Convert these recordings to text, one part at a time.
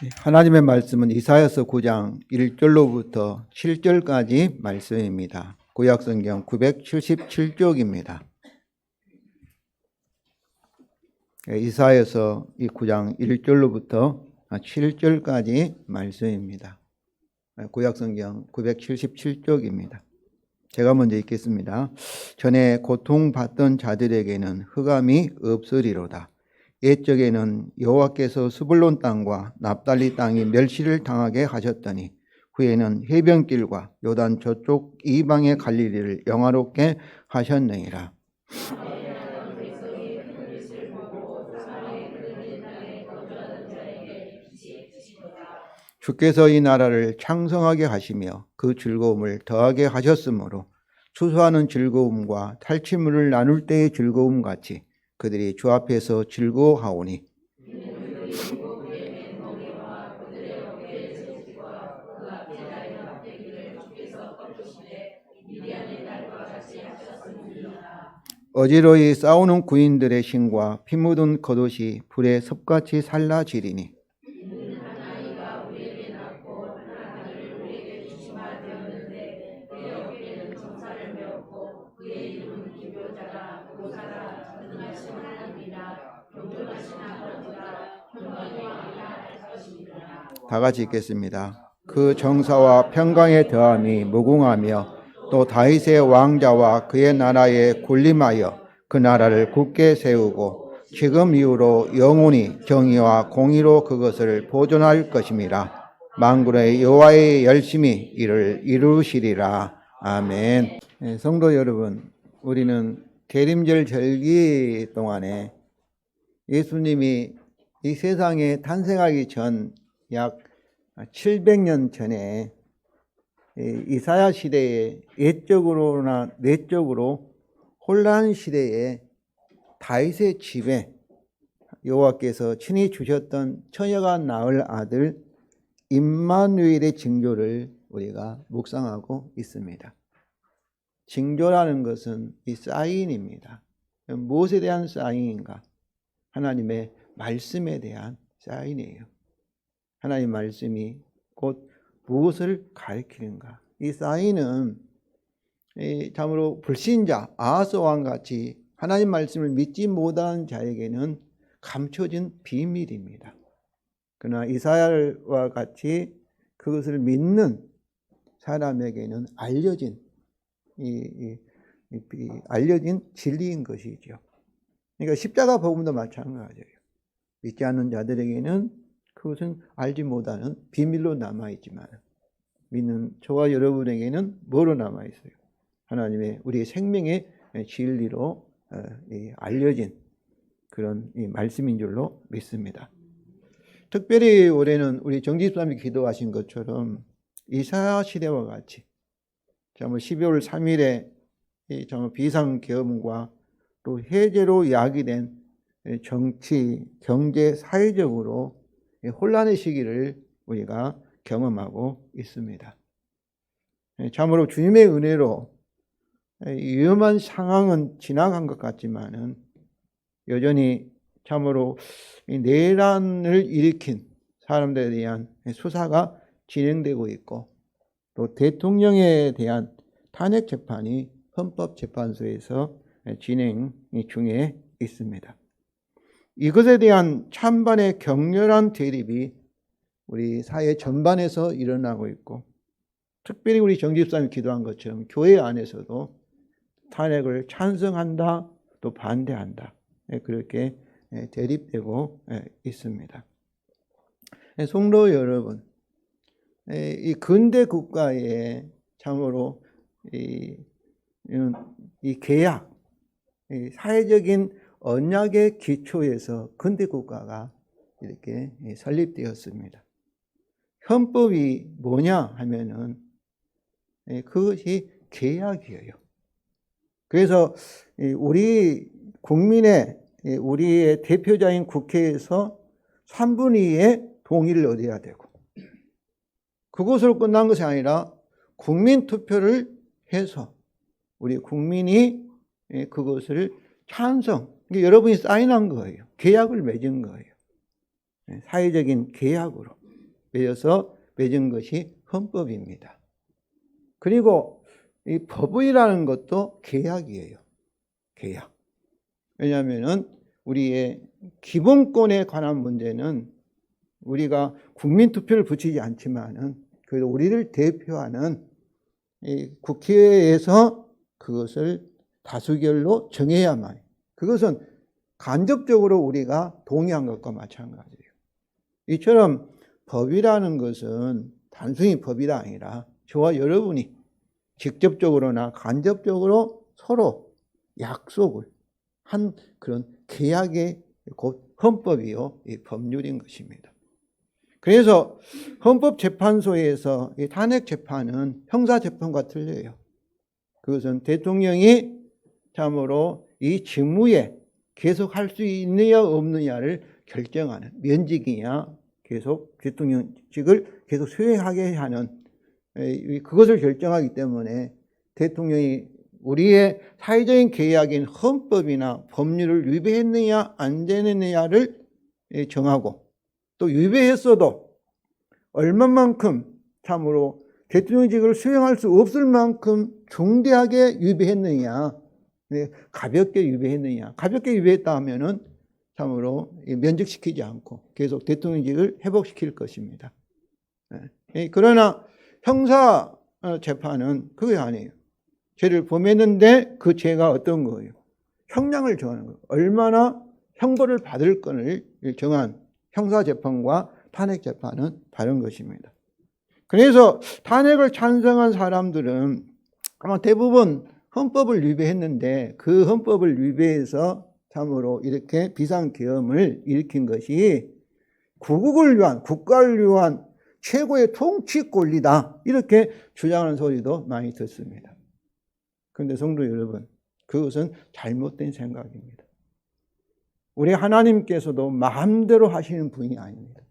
하나님의 말씀은 이사야서 9장 1절로부터 7절까지 말씀입니다. 구약성경 977쪽입니다. 이사야서 9장 1절로부터 7절까지 말씀입니다. 구약성경 977쪽입니다. 제가 먼저 읽겠습니다. 전에 고통받던 자들에게는 흑암이 없으리로다. 옛적에는 여호와께서 스불론 땅과 납달리 땅이 멸시를 당하게 하셨더니 후에는 해변길과 요단 저쪽 이방의 갈릴리를 영화롭게 하셨느니라. 주께서 이 나라를 창성하게 하시며 그 즐거움을 더하게 하셨으므로 추수하는 즐거움과 탈취물을 나눌 때의 즐거움 같이 그들이 주 앞에서 즐거워하오니 어지러이 싸우는 구인들의 신과 피 묻은 겉옷이 불에 섭같이 살라지리니 다 같이 읽겠습니다. 그 정사와 평강의 더함이 무궁하며 또 다윗의 왕자와 그의 나라에 군림하여 그 나라를 굳게 세우고 지금 이후로 영원히 정의와 공의로 그것을 보존할 것임이라. 만군의 여호와의 열심히 이를 이루시리라. 아멘. 성도 여러분, 우리는 계림절 절기 동안에 예수님이 이 세상에 탄생하기 전 약 700년 전에 이사야 시대에 옛적으로나 내적으로 혼란 시대에 다윗의 집에 여호와께서 친히 주셨던 처녀가 낳을 아들 임마누엘의 징조를 우리가 묵상하고 있습니다. 징조라는 것은 이 사인입니다. 무엇에 대한 사인인가? 하나님의 말씀에 대한 사인이에요. 하나님 말씀이 곧 무엇을 가리키는가? 이 사인은 참으로 불신자 아하스 왕같이 하나님 말씀을 믿지 못하는 자에게는 감춰진 비밀입니다. 그러나 이사야와 같이 그것을 믿는 사람에게는 알려진 진리인 것이죠. 그러니까 십자가 복음도 마찬가지예요. 믿지 않는 자들에게는 그것은 알지 못하는 비밀로 남아있지만 믿는 저와 여러분에게는 뭐로 남아있어요? 하나님의 우리의 생명의 진리로 알려진 그런 말씀인 줄로 믿습니다. 특별히 올해는 우리 정집사님이 기도하신 것처럼 이사야 시대와 같이 12월 3일에 비상계엄과 또 해제로 야기된 정치, 경제, 사회적으로 혼란의 시기를 우리가 경험하고 있습니다. 참으로 주님의 은혜로 위험한 상황은 지나간 것 같지만은 여전히 참으로 내란을 일으킨 사람들에 대한 수사가 진행되고 있고 또 대통령에 대한 탄핵 재판이 헌법재판소에서 진행 중에 있습니다. 이것에 대한 찬반의 격렬한 대립이 우리 사회 전반에서 일어나고 있고 특별히 우리 정집사님이 기도한 것처럼 교회 안에서도 탄핵을 찬성한다 또 반대한다 그렇게 대립되고 있습니다. 성도 여러분, 이 근대 국가의 참으로 이 계약, 사회적인 언약의 기초에서 근대 국가가 이렇게 설립되었습니다. 헌법이 뭐냐 하면은 그것이 계약이에요. 그래서 우리 국민의 우리의 대표자인 국회에서 3분의 2의 동의를 얻어야 되고 그것으로 끝난 것이 아니라 국민 투표를 해서 우리 국민이 그것을 찬성, 여러분이 사인한 거예요. 계약을 맺은 거예요. 사회적인 계약으로. 맺은 것이 헌법입니다. 그리고 이 법이라는 것도 계약이에요. 계약. 왜냐하면은 우리의 기본권에 관한 문제는 우리가 국민투표를 붙이지 않지만은 그래도 우리를 대표하는 이 국회에서 그것을 다수결로 정해야만 해요. 그것은 간접적으로 우리가 동의한 것과 마찬가지예요. 이처럼 법이라는 것은 단순히 법이 아니라 저와 여러분이 직접적으로나 간접적으로 서로 약속을 한 그런 계약의 곧 헌법이요, 이 법률인 것입니다. 그래서 헌법재판소에서 이 탄핵재판은 형사재판과 틀려요. 그것은 대통령이 참으로 이 직무에 계속 할 수 있느냐 없느냐를 결정하는, 면직이냐 계속 대통령직을 계속 수행하게 하는, 그것을 결정하기 때문에 대통령이 우리의 사회적인 계약인 헌법이나 법률을 위배했느냐 안 되느냐를 정하고, 또 위배했어도 얼마만큼 참으로 대통령직을 수행할 수 없을 만큼 중대하게 위배했느냐, 가볍게 위배했느냐. 가볍게 위배했다 하면은 참으로 면직시키지 않고 계속 대통령직을 회복시킬 것입니다. 그러나 형사 재판은 그게 아니에요. 죄를 범했는데 그 죄가 어떤 거예요? 형량을 정하는 거예요. 얼마나 형벌을 받을 건을 정한 형사재판과 탄핵재판은 다른 것입니다. 그래서 탄핵을 찬성한 사람들은 아마 대부분 헌법을 위배했는데 그 헌법을 위배해서 참으로 이렇게 비상계엄을 일으킨 것이 구국을 위한, 국가를 위한 최고의 통치 권리다, 이렇게 주장하는 소리도 많이 듣습니다. 그런데 성도 여러분, 그것은 잘못된 생각입니다. 우리 하나님께서도 마음대로 하시는 분이 아닙니다.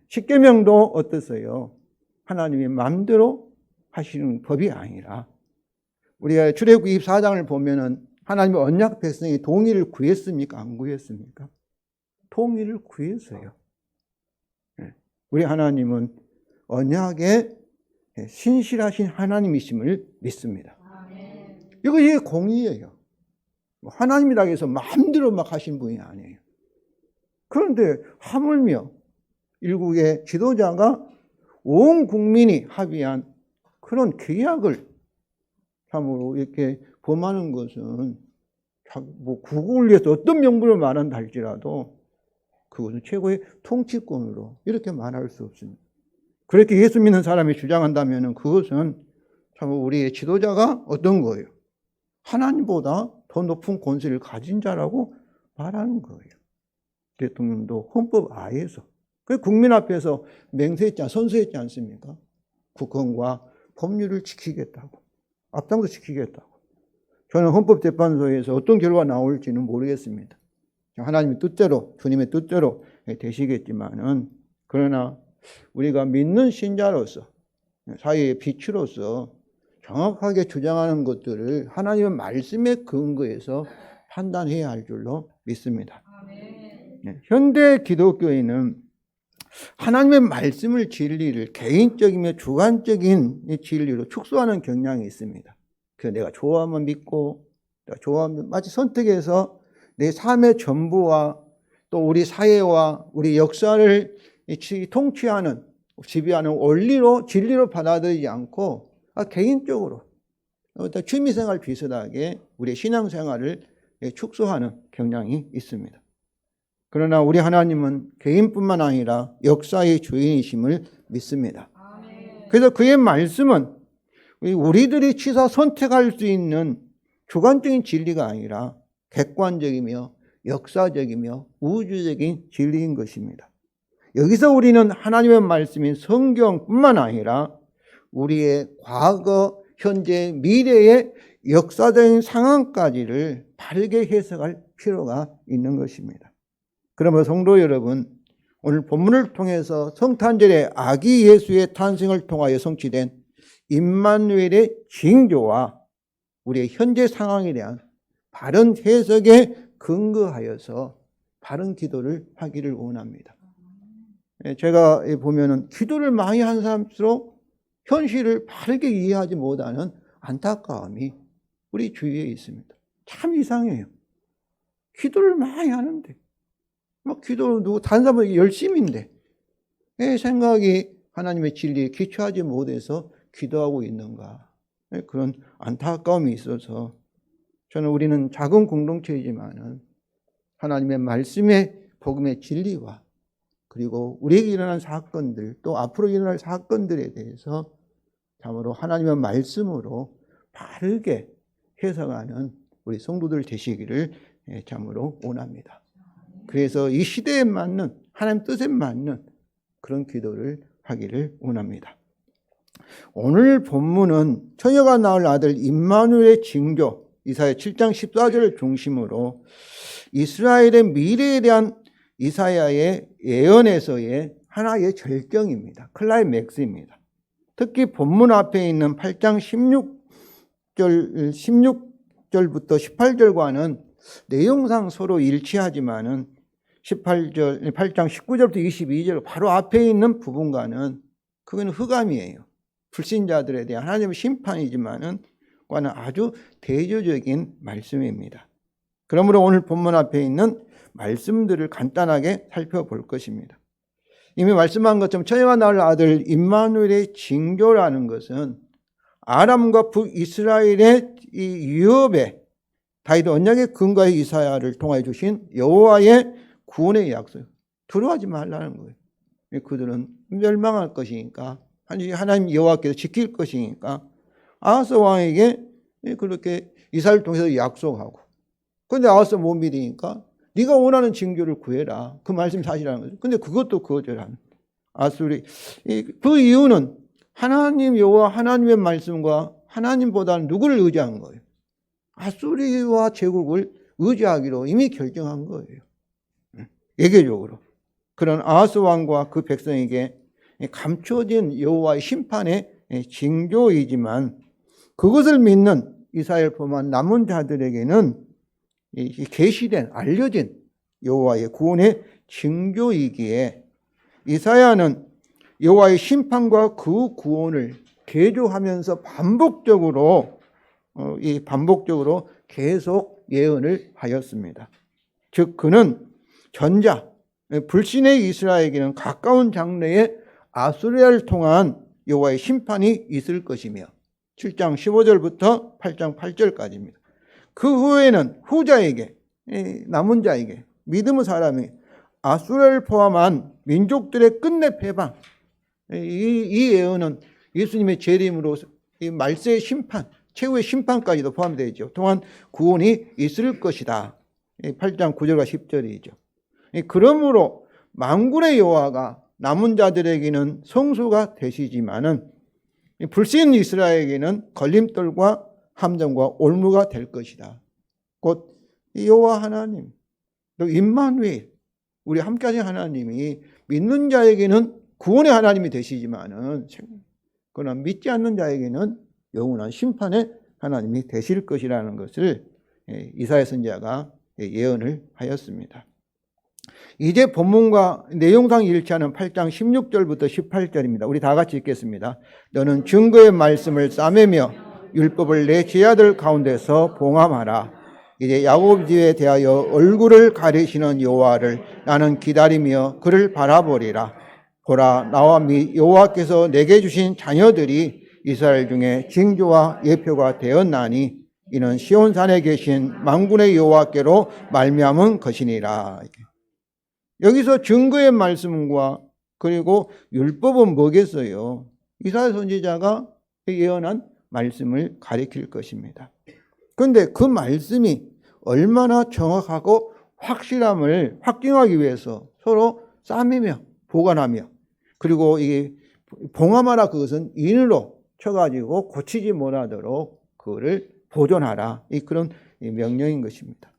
십계명도 어떠세요? 하나님이 마음대로 하시는 법이 아니라, 우리가 출애굽기 24장을 보면은 하나님의 언약 백성이 동의를 구했습니까? 안 구했습니까? 동의를 구했어요. 우리 하나님은 언약에 신실하신 하나님이심을 믿습니다. 이것이 공의예요. 하나님이라고 해서 마음대로 막 하신 분이 아니에요. 그런데 하물며 일국의 지도자가 온 국민이 합의한 그런 계약을 참으로 이렇게 범하는 것은 뭐 국국을 위해서 어떤 명분을 말한다 할지라도 그것은 최고의 통치권으로 이렇게 말할 수 없습니다. 그렇게 예수 믿는 사람이 주장한다면 그것은 참 우리의 지도자가 어떤 거예요? 하나님보다 더 높은 권세를 가진 자라고 말하는 거예요. 대통령도 헌법 아에서 그 국민 앞에서 맹세했지, 선서했지 않습니까? 국헌과 법률을 지키겠다고, 앞장서 지키겠다고. 저는 헌법재판소에서 어떤 결과가 나올지는 모르겠습니다. 하나님의 뜻대로, 주님의 뜻대로 되시겠지만은, 그러나 우리가 믿는 신자로서, 사회의 빛으로서 정확하게 주장하는 것들을 하나님의 말씀에 근거해서 판단해야 할 줄로 믿습니다. 현대 기독교인은 하나님의 말씀을 진리를 개인적이며 주관적인 진리로 축소하는 경향이 있습니다. 그래서 내가 좋아하면 믿고, 내가 좋아하면 마치 선택해서 내 삶의 전부와 또 우리 사회와 우리 역사를 통치하는, 지배하는 원리로, 진리로 받아들이지 않고 개인적으로 취미생활 비슷하게 우리의 신앙생활을 축소하는 경향이 있습니다. 그러나 우리 하나님은 개인뿐만 아니라 역사의 주인이심을 믿습니다. 그래서 그의 말씀은 우리들이 취사 선택할 수 있는 주관적인 진리가 아니라 객관적이며 역사적이며 우주적인 진리인 것입니다. 여기서 우리는 하나님의 말씀인 성경뿐만 아니라 우리의 과거, 현재, 미래의 역사적인 상황까지를 바르게 해석할 필요가 있는 것입니다. 그러면 성도 여러분, 오늘 본문을 통해서 성탄절의 아기 예수의 탄생을 통하여 성취된 임마누엘의 징조와 우리의 현재 상황에 대한 바른 해석에 근거하여서 바른 기도를 하기를 원합니다. 제가 보면은 기도를 많이 한 사람일수록 현실을 바르게 이해하지 못하는 안타까움이 우리 주위에 있습니다. 참 이상해요. 기도를 많이 하는데, 막 기도를 누구 다른 사람은 열심인데, 왜 생각이 하나님의 진리에 기초하지 못해서 기도하고 있는가? 그런 안타까움이 있어서 저는 우리는 작은 공동체이지만은 하나님의 말씀의 복음의 진리와 그리고 우리에게 일어난 사건들 또 앞으로 일어날 사건들에 대해서 참으로 하나님의 말씀으로 바르게 해석하는 우리 성도들 되시기를 참으로 원합니다. 그래서 이 시대에 맞는 하나님 뜻에 맞는 그런 기도를 하기를 원합니다. 오늘 본문은 처녀가 낳을 아들 임마누엘의 징조 이사야 7장 14절을 중심으로 이스라엘의 미래에 대한 이사야의 예언에서의 하나의 절정입니다. 클라이맥스입니다. 특히 본문 앞에 있는 8장 16절부터 18절과는 내용상 서로 일치하지만은 8장 19절부터 22절 바로 앞에 있는 부분과는 그건 흑암이에요. 불신자들에 대한 하나님의 심판이지만은 과는 아주 대조적인 말씀입니다. 그러므로 오늘 본문 앞에 있는 말씀들을 간단하게 살펴볼 것입니다. 이미 말씀한 것처럼 처녀가 낳을 아들 임마누엘의 징조라는 것은 아람과 북이스라엘의 이 위협에 다윗 언약의 근거의 이사야를 통하여 주신 여호와의 구원의 약속. 두려워하지 말라는 거예요. 그들은 멸망할 것이니까 하나님 여호와께서 지킬 것이니까 아하스 왕에게 그렇게 이사야를 통해서 약속하고 그런데 아하스 못 믿으니까 네가 원하는 징조를 구해라. 그 말씀이 사실이라는 거죠. 근데 그것도 거절한 아수리. 그 이유는 하나님 여호와 하나님의 말씀과 하나님보다는 누구를 의지한 거예요? 아수리와 제국을 의지하기로 이미 결정한 거예요. 예계적으로. 그런 아하스 왕과 그 백성에게 감춰진 여호와의 심판의 징조이지만 그것을 믿는 이스라엘 포함한 남은 자들에게는 계시된 알려진 여호와의 구원의 징조이기에 이사야는 여호와의 심판과 그 구원을 개조하면서 반복적으로 계속 예언을 하였습니다. 즉 그는 전자 불신의 이스라엘에게는 가까운 장래에 아수리아를 통한 여호와의 심판이 있을 것이며 7장 15절부터 8장 8절까지입니다. 그 후에는 후자에게 남은 자에게 믿음의 사람이 아수리아를 포함한 민족들의 끝내 패방 이 예언은 예수님의 재림으로 이 말세의 심판 최후의 심판까지도 포함되죠. 또한 구원이 있을 것이다. 8장 9절과 10절이죠. 그러므로 만군의 여호와가 남은 자들에게는 성소가 되시지만은 불신 이스라엘에게는 걸림돌과 함정과 올무가 될 것이다. 곧 여호와 하나님, 또 임마누엘, 우리 함께하신 하나님이 믿는 자에게는 구원의 하나님이 되시지만은 그러나 믿지 않는 자에게는 영원한 심판의 하나님이 되실 것이라는 것을 이사야 선지자가 예언을 하였습니다. 이제 본문과 내용상 일치하는 8장 16절부터 18절입니다. 우리 다 같이 읽겠습니다. 너는 증거의 말씀을 싸매며 율법을 내 제자들 가운데서 봉함하라. 이제 야곱 집에 대하여 얼굴을 가리시는 여호와를 나는 기다리며 그를 바라보리라. 보라, 나와 및 여호와께서 내게 주신 자녀들이 이스라엘 중에 징조와 예표가 되었나니 이는 시온산에 계신 만군의 여호와께로 말미암은 것이니라. 여기서 증거의 말씀과 그리고 율법은 뭐겠어요? 이사야 선지자가 예언한 말씀을 가리킬 것입니다. 그런데 그 말씀이 얼마나 정확하고 확실함을 확증하기 위해서 서로 싸매며 보관하며 그리고 이게 봉함하라 그것은 인으로 쳐가지고 고치지 못하도록 그거를 보존하라 이 그런 명령인 것입니다.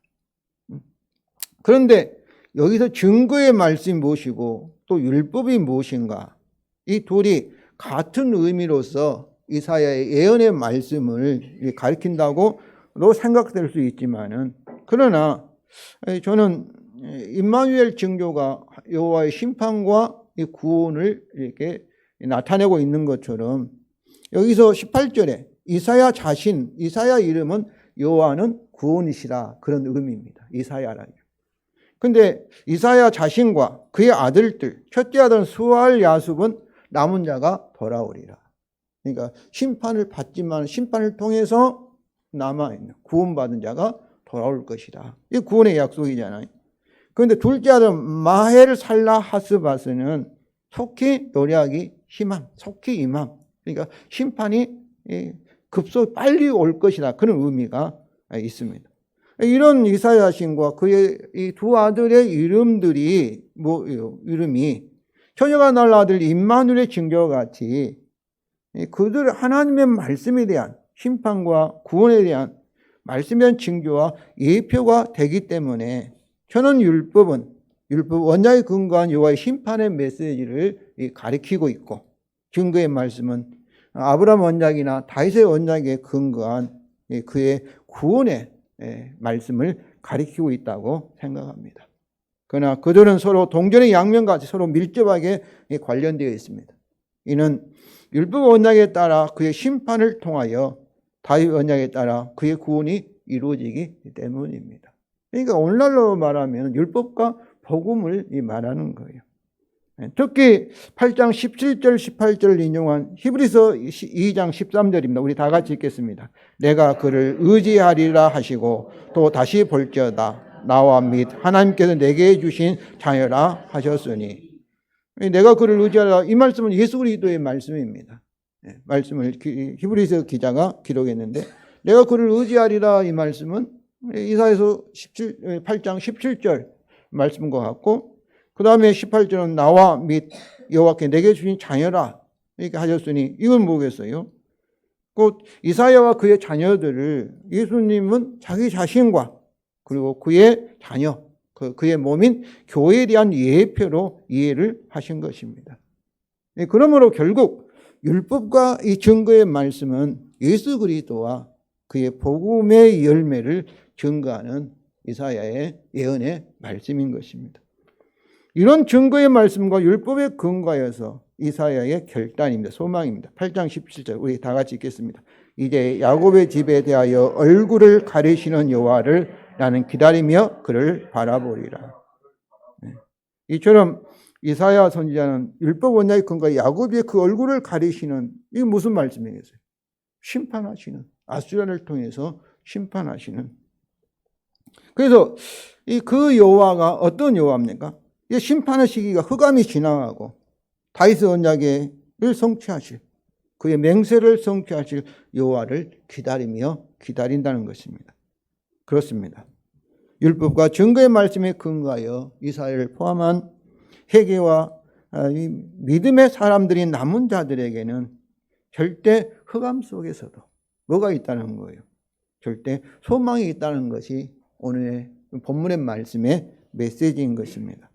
그런데 여기서 증거의 말씀이 무엇이고 또 율법이 무엇인가 이 둘이 같은 의미로서 이사야의 예언의 말씀을 가리킨다고도 생각될 수 있지만은 그러나 저는 임마누엘 징조가 여호와의 심판과 이 구원을 이렇게 나타내고 있는 것처럼 여기서 18절에 이사야 이름은 여호와는 구원이시라 그런 의미입니다. 이사야라는. 근데 이사야 자신과 그의 아들들, 첫째 아들 수알 야숲은 남은 자가 돌아오리라. 그러니까 심판을 받지만 심판을 통해서 남아있는 구원받은 자가 돌아올 것이다. 이게 구원의 약속이잖아요. 그런데 둘째 아들 마헬 살라 하스바스는 속히 노략이 속히 임함. 그러니까 심판이 급속 빨리 올 것이다. 그런 의미가 있습니다. 이런 이사야 신과 그의 이 두 아들의 이름들이 이름이 처녀가 낳을 아들 임마누엘의 징조와 같이 그들 하나님의 말씀에 대한 심판과 구원에 대한 말씀에 대한 징조와 예표가 되기 때문에 저는 율법 원자에 근거한 여호와의 심판의 메시지를 가리키고 있고 증거의 말씀은 아브라함 원작이나 다윗의 원작에 근거한 그의 구원의 말씀을 가리키고 있다고 생각합니다. 그러나 그들은 서로 동전의 양면같이 서로 밀접하게 관련되어 있습니다. 이는 율법 원작에 따라 그의 심판을 통하여 다윗 원작에 따라 그의 구원이 이루어지기 때문입니다. 그러니까 오늘날로 말하면 율법과 복음을 말하는 거예요. 특히 8장 17절 18절을 인용한 히브리서 2장 13절입니다. 우리 다 같이 읽겠습니다. 내가 그를 의지하리라 하시고 또 다시 볼지어다 나와 및 하나님께서 내게 주신 자녀라 하셨으니. 내가 그를 의지하라, 이 말씀은 예수 그리스도의 말씀입니다. 말씀을 히브리서 기자가 기록했는데 내가 그를 의지하리라, 이 말씀은 이사야서 8장 17절 말씀과 같고, 그 다음에 18절은 나와 및 여호와께 내게 주신 자녀라 이렇게 하셨으니 이건 뭐겠어요? 곧 이사야와 그의 자녀들을 예수님은 자기 자신과 그리고 그의 자녀, 그의 몸인 교회에 대한 예표로 이해를 하신 것입니다. 그러므로 결국 율법과 이 증거의 말씀은 예수 그리스도와 그의 복음의 열매를 증거하는 이사야의 예언의 말씀인 것입니다. 이런 증거의 말씀과 율법에 근거하여서 이사야의 결단입니다. 소망입니다. 8장 17절 우리 다 같이 읽겠습니다. 이제 야곱의 집에 대하여 얼굴을 가리시는 여호와를 나는 기다리며 그를 바라보리라. 이처럼 이사야 선지자는 율법 원약의 근거에 야곱의 그 얼굴을 가리시는, 이게 무슨 말씀이겠어요? 심판하시는, 아수라를 통해서 심판하시는. 그래서 그 여호와가 어떤 여호와입니까? 이 심판의 시기가 흑암이 지나가고 다윗 언약을 성취하실, 그의 맹세를 성취하실 여호와를 기다린다는 것입니다. 그렇습니다. 율법과 증거의 말씀에 근거하여 이스라엘을 포함한 회개와 믿음의 사람들이 남은 자들에게는 절대 흑암 속에서도 뭐가 있다는 거예요? 절대 소망이 있다는 것이 오늘의 본문의 말씀의 메시지인 것입니다.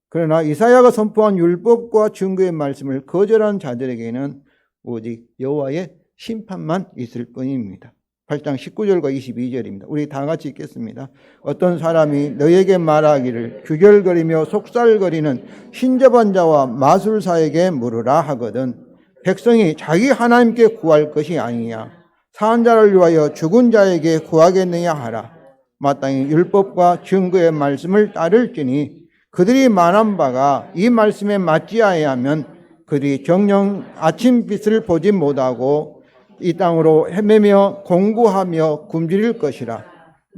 그러나 이사야가 선포한 율법과 증거의 말씀을 거절한 자들에게는 오직 여호와의 심판만 있을 뿐입니다. 8장 19절과 22절입니다. 우리 다 같이 읽겠습니다. 어떤 사람이 너에게 말하기를 규결거리며 속살거리는 신접한 자와 마술사에게 물으라 하거든 백성이 자기 하나님께 구할 것이 아니냐 사한 자를 위하여 죽은 자에게 구하겠느냐 하라. 마땅히 율법과 증거의 말씀을 따를지니 그들이 말한 바가 이 말씀에 맞지 아니하면 그들이 정녕 아침빛을 보지 못하고 이 땅으로 헤매며 공고하며 굶주릴 것이라.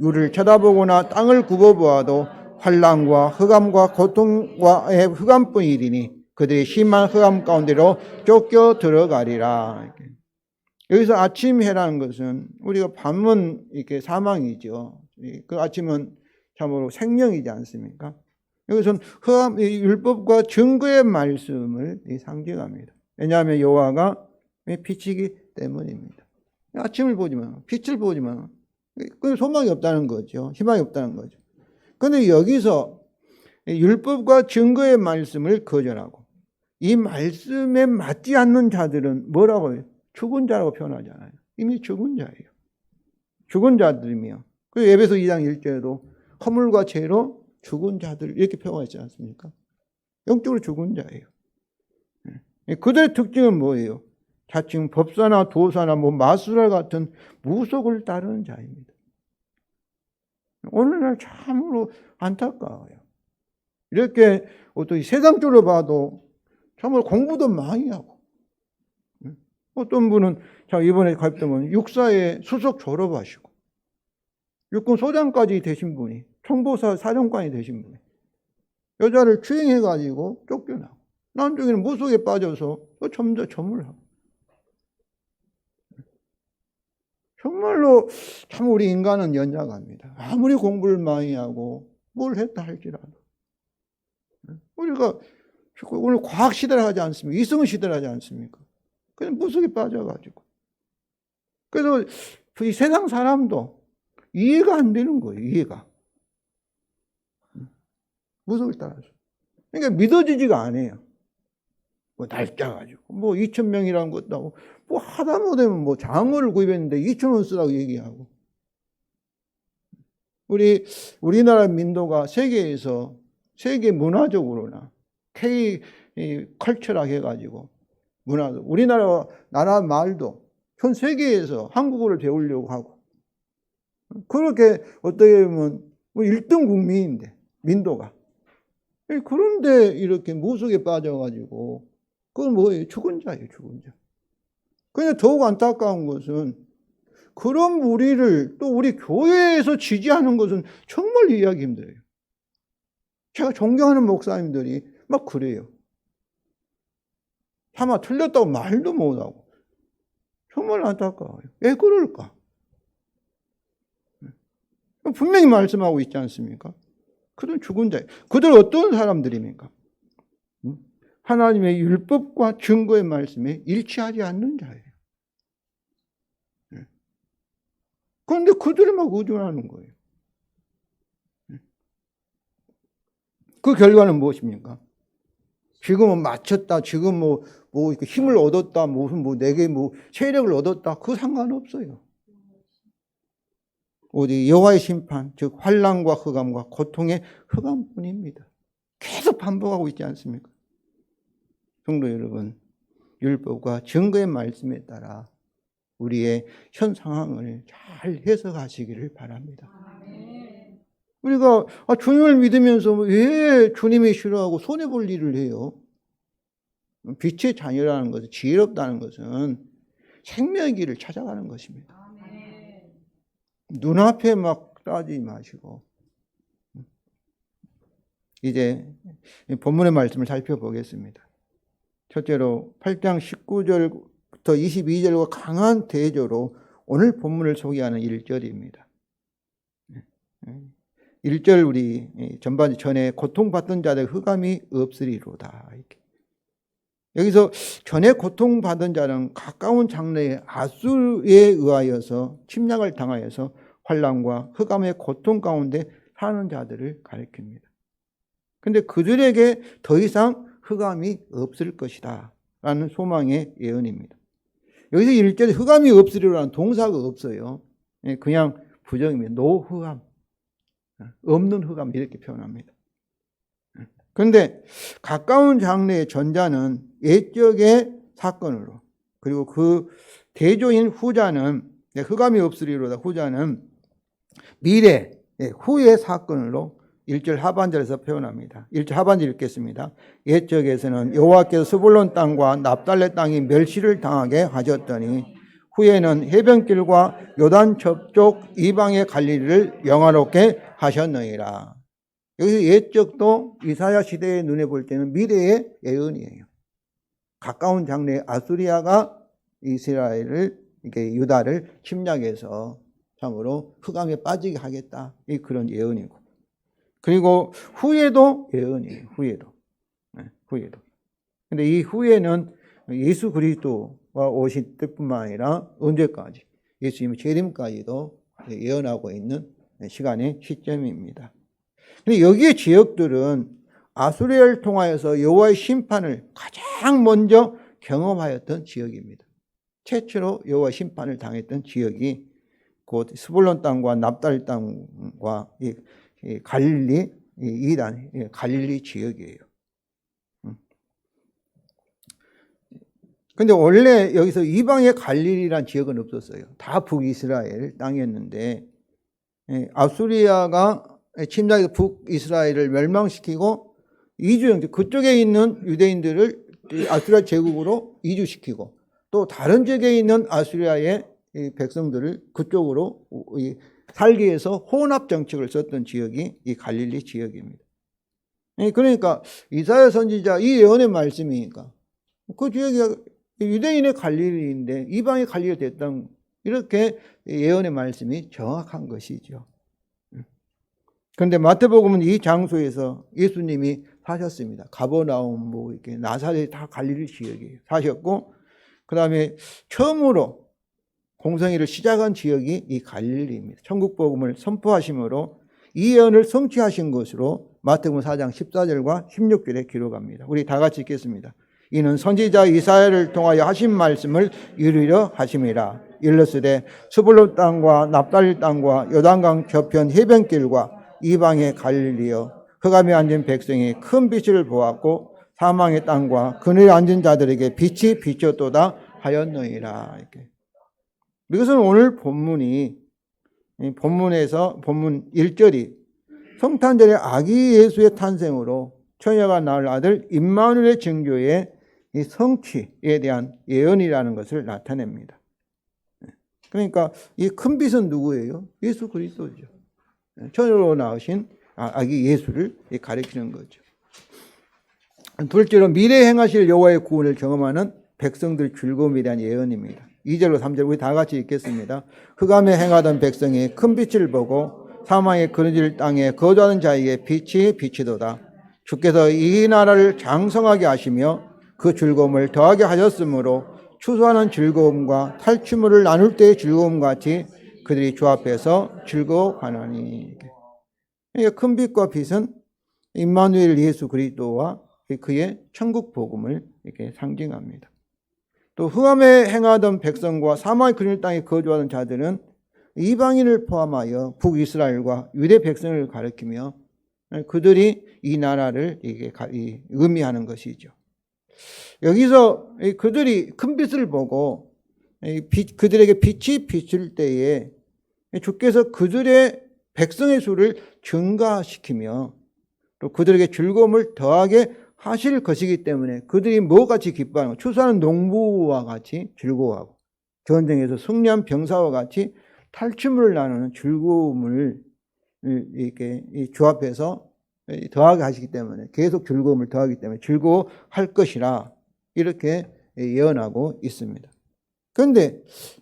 유를 쳐다보거나 땅을 굽어보아도 환난과 흑암과 고통과의 흑암뿐이리니 그들이 심한 흑암 가운데로 쫓겨 들어가리라. 여기서 아침 해라는 것은 우리가 밤은 이렇게 사망이죠. 그 아침은 참으로 생명이지 않습니까? 여기서는 율법과 증거의 말씀을 상징합니다. 왜냐하면 여호와가 빛이기 때문입니다. 아침을 보지만, 빛을 보지만 소망이 없다는 거죠. 희망이 없다는 거죠. 그런데 여기서 율법과 증거의 말씀을 거절하고 이 말씀에 맞지 않는 자들은 뭐라고 해요? 죽은 자라고 표현하잖아요. 이미 죽은 자예요. 죽은 자들이며, 그 에베소 2장 1절에도 허물과 죄로 죽은 자들 이렇게 표현하지 않습니까? 영적으로 죽은 자예요. 그들의 특징은 뭐예요? 자칭 법사나 도사나 마술사 같은 무속을 따르는 자입니다. 오늘날 참으로 안타까워요. 이렇게 어떤 세상적으로 봐도 참으로 공부도 많이 하고, 어떤 분은 이번에 가입되면 육사에 수석 졸업하시고 육군 소장까지 되신 분이, 총보사 사령관이 되신 분이 여자를 추행해가지고 쫓겨나고 나중에는 무속에 빠져서 점을 하고. 정말로 참 우리 인간은 연약합니다. 아무리 공부를 많이 하고 뭘 했다 할지라도. 우리가 오늘 과학 시대를 하지 않습니까? 이성 시대를 하지 않습니까? 그냥 무속에 빠져가지고. 그래서 이 세상 사람도 이해가 안 되는 거예요. 이해가. 무속을 따라서. 그러니까 믿어지지가 않아요. 날짜 가지고 2,000명이라는 것도 하고 하다 못하면 장어를 구입했는데 2,000원 쓰라고 얘기하고. 우리나라 민도가 세계에서 세계 문화적으로나 K 컬처라 해가지고 문화도 우리나라 말도 전 세계에서 한국어를 배우려고 하고, 그렇게 어떻게 보면 1등 국민인데 민도가. 그런데 이렇게 무속에 빠져가지고 그건 뭐예요? 죽은 자예요, 죽은 자. 그런데 더욱 안타까운 것은 그런 우리를 또 우리 교회에서 지지하는 것은 정말 이해하기 힘들어요. 제가 존경하는 목사님들이 막 그래요. 차마 틀렸다고 말도 못하고. 정말 안타까워요. 왜 그럴까? 분명히 말씀하고 있지 않습니까? 그들은 죽은 자예요. 그들은 어떤 사람들입니까? 하나님의 율법과 증거의 말씀에 일치하지 않는 자예요. 그런데 그들이 막 의존하는 거예요. 그 결과는 무엇입니까? 지금은 맞췄다, 지금 힘을 얻었다, 내게 세력을 얻었다, 그 상관없어요. 오직 여호와의 심판, 즉 환난과 흑암과 고통의 흑암뿐입니다. 계속 반복하고 있지 않습니까? 성도 여러분, 율법과 증거의 말씀에 따라 우리의 현 상황을 잘 해석하시기를 바랍니다. 우리가 주님을 믿으면서 왜 주님이 싫어하고 손해볼 일을 해요? 빛의 자녀라는 것은, 지혜롭다는 것은 생명의 길을 찾아가는 것입니다. 눈앞에 막 따지지 마시고. 이제 본문의 말씀을 살펴보겠습니다. 첫째로 8장 19절부터 22절과 강한 대조로 오늘 본문을 소개하는 1절입니다. 1절 우리 전에 고통받던 자들 흑암이 없으리로다. 이렇게. 여기서 전에 고통받은 자는 가까운 장래에 아수르에 의하여서 침략을 당하여서 환난과 흑암의 고통 가운데 사는 자들을 가리킵니다. 그런데 그들에게 더 이상 흑암이 없을 것이다 라는 소망의 예언입니다. 여기서 1절에 흑암이 없으리라는 동사가 없어요. 그냥 부정입니다. 노흑암, 없는 흑암 이렇게 표현합니다. 그런데 가까운 장래의 전자는 옛적의 사건으로, 그리고 그 대조인 후자는, 흑암이 없으리로다 후자는 미래, 후의 사건으로 1절 하반절에서 표현합니다. 1절 하반절 읽겠습니다. 옛적에서는 여호와께서 스불론 땅과 납달레 땅이 멸시를 당하게 하셨더니 후에는 해변길과 요단 저쪽 이방의 갈릴리를 영화롭게 하셨느니라. 여기서 옛적도 이사야 시대의 눈에 볼 때는 미래의 예언이에요. 가까운 장래에 아수리아가 이스라엘을, 이렇게 유다를 침략해서 참으로 흑암에 빠지게 하겠다. 이 그런 예언이고. 그리고 후에도 예언이에요. 후에도. 후에도. 근데 이 후에는 예수 그리스도가 오실 때뿐만 아니라 언제까지? 예수님의 재림까지도 예언하고 있는 시간의 시점입니다. 근데 여기에 지역들은 아수리아를 통하여서 여호와의 심판을 가장 먼저 경험하였던 지역입니다. 최초로 여호와의 심판을 당했던 지역이 곧 스불론 땅과 납달리 땅과 갈릴리 이단 갈릴리 지역이에요. 근데 원래 여기서 이방의 갈릴리란 지역은 없었어요. 다 북이스라엘 땅이었는데 아수리아가 침략해서 북이스라엘을 멸망시키고 이주, 그쪽에 있는 유대인들을 아수리아 제국으로 이주시키고 또 다른 지역에 있는 아수리아의 백성들을 그쪽으로 살기 위해서 혼합 정책을 썼던 지역이 이 갈릴리 지역입니다. 그러니까 이사야 선지자 이 예언의 말씀이니까 그 지역이 유대인의 갈릴리인데 이방의 갈릴리가 됐다, 이렇게 예언의 말씀이 정확한 것이죠. 그런데 마태복음은 이 장소에서 예수님이 사셨습니다. 가버나움, 이렇게 나사렛 다 갈릴리 지역이에요. 사셨고, 그 다음에 처음으로 공생애를 시작한 지역이 이 갈릴리입니다. 천국복음을 선포하심으로 이 예언을 성취하신 것으로 마태복음 4장 14절과 16절에 기록합니다. 우리 다 같이 읽겠습니다. 이는 선지자 이사야를 통하여 하신 말씀을 이루려 하심이라. 일러스되 스불론 땅과 납달리 땅과 요단강 저편 해변길과 이방의 갈릴리여, 흑암에 앉은 백성이 큰 빛을 보았고 사망의 땅과 그늘에 앉은 자들에게 빛이 비쳤도다 하였느니라. 이렇게. 이것은 오늘 본문에서 본문 1절이 성탄절의 아기 예수의 탄생으로 처녀가 낳을 아들 임마누엘의 증조의 이 성취에 대한 예언이라는 것을 나타냅니다. 그러니까 이 큰 빛은 누구예요? 예수 그리스도죠. 처녀로 낳으신 아기 예수를 가리키는 거죠. 둘째로 미래에 행하실 여호와의 구원을 경험하는 백성들 즐거움에 대한 예언입니다. 2절로 3절 우리 다 같이 읽겠습니다. 흑암에 행하던 백성이 큰 빛을 보고 사망의 그늘질 땅에 거주하는 자에게 빛이 비치도다. 주께서 이 나라를 장성하게 하시며 그 즐거움을 더하게 하셨으므로 추수하는 즐거움과 탈취물을 나눌 때의 즐거움 같이 그들이 주 앞에서 즐거워하나니. 큰 빛과 빛은 임마누엘 예수 그리스도와 그의 천국 복음을 이렇게 상징합니다. 또 흑암에 행하던 백성과 사망의 그늘 땅에 거주하는 자들은 이방인을 포함하여 북이스라엘과 유대 백성을 가리키며 그들이 이 나라를 이게 의미하는 것이죠. 여기서 그들이 큰 빛을 보고 그들에게 빛이 비칠 때에 주께서 그들의 백성의 수를 증가시키며 또 그들에게 즐거움을 더하게 하실 것이기 때문에 그들이 뭐같이 기뻐하는 것, 추수하는 농부와 같이 즐거워하고 전쟁에서 승리한 병사와 같이 탈취물을 나누는 즐거움을 이렇게 주 앞에서 더하게 하시기 때문에 계속 즐거움을 더하기 때문에 즐거워할 것이라 이렇게 예언하고 있습니다. 그런데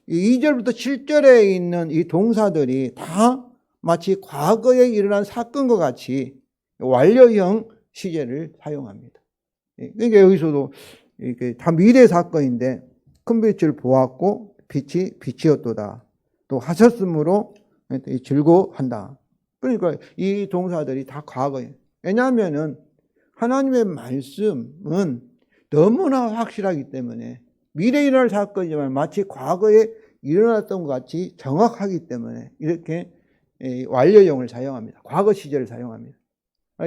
2절부터 7절에 있는 이 동사들이 다 마치 과거에 일어난 사건과 같이 완료형 시제를 사용합니다. 그러니까 여기서도 이렇게 다 미래 사건인데 큰 빛을 보았고 빛이 빛이었도다. 또 하셨으므로 즐거워한다. 그러니까 이 동사들이 다 과거예요. 왜냐하면은 하나님의 말씀은 너무나 확실하기 때문에 미래에 일어날 사건이지만 마치 과거에 일어났던 것 같이 정확하기 때문에 이렇게 완료형을 사용합니다. 과거 시제를 사용합니다.